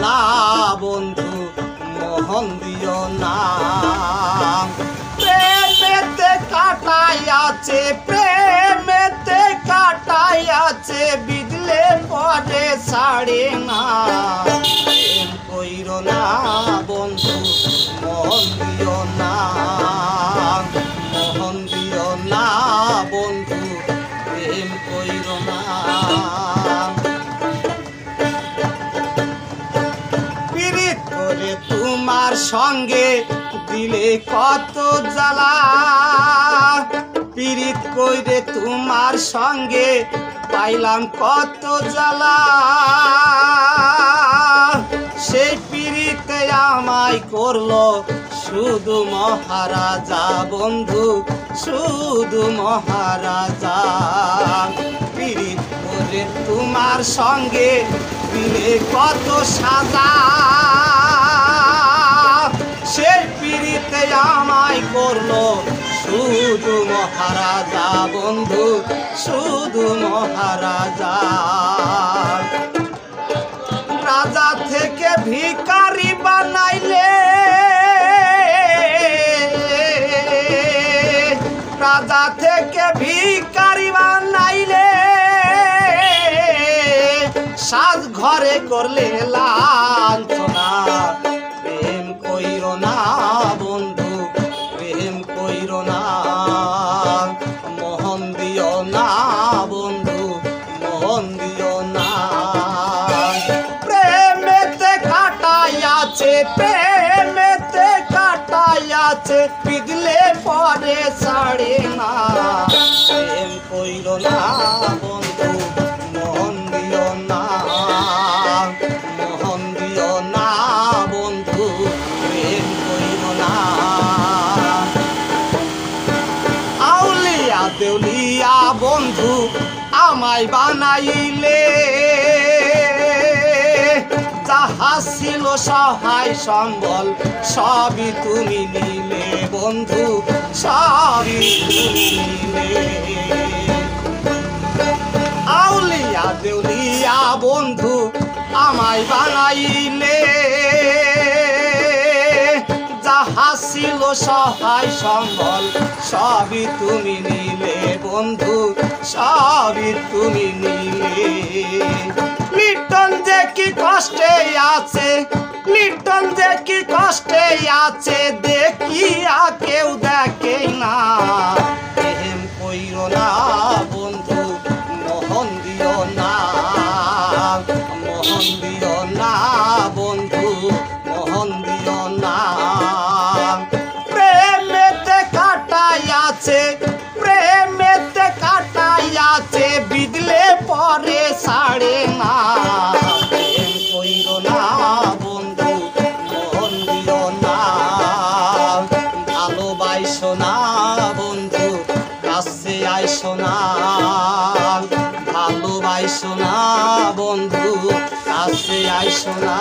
না বন্ধু মোহন দিও না। প্রেমেতে কাটাই আছে, প্রেমেতে কাটাই আছে, বিদলে পরে ছাড়ে না। প্রেম কইরো না বন্ধু মোহন দিও না, মোহন দিও না বন্ধু প্রেম কইরো না। পীড়িত করে তোমার সঙ্গে দিলে কত জ্বালা, পীড়িত কইরে তোমার সঙ্গে পাইলাম কত জ্বালা। সেই পীড়িতে আমায় করলো শুধু মহারাজা বন্ধু, শুধু মহারাজা। পীড়িত করে তোমার সঙ্গে দিলে কত সাজা, সেই পীড়িতে আমায় করলো শুধু মহারাজা বন্ধু, শুধু মহারাজা। রাজা থেকে ভিখারি বানাইলে, রাজা থেকে ভিখারি বানাইলে, সাজ ঘরে করলে লাঞ্ছনা। প্রেম কইরো না বন্ধু প্রেম কইরো না, মোহন দিও না বন্ধু মোহন দিও না। প্রেমেতে কাটাই আছে, প্রেমেতে কাটাই আছে, পিগলে পরে ছাড়ে না। প্রেম কইরো না বন্ধু মোহন দিও না, মোহন দিও না বন্ধু প্রেম কইরো না। আউলিয়া দেউলিয়া বন্ধু আমায় বানাইলে, যাহা ছিল সহায় সম্বল সবই তুমি নিলে বন্ধু, সবই তুমি নিলে। আউলিয়া দেউলিয়া বন্ধু আমায় বানাইলে, যাহা ছিল সহায় সম্বল সবই তুমি নিলে বন্ধু, সবই তুমি নিলে। লিটন যে কি কষ্টে আছে, লিটন যে কি কষ্টে আছে, দেখিয়া কেউ দেখে না। প্রেম কইরো না বন্ধু মোহন দিও না, মোহন দিও না বন্ধু মোহন দিও না। প্রেমেতে কাটাই আছে, প্রেমেতে কাটাই আছে, বিদলে পরে ছাড়ে না। প্রেম কইরো না বন্ধু মোহন দিও না, ভালোবাসো না বন্ধু কাছে আইসো না, ভালোবাসো না বন্ধু কাছে আইসো না।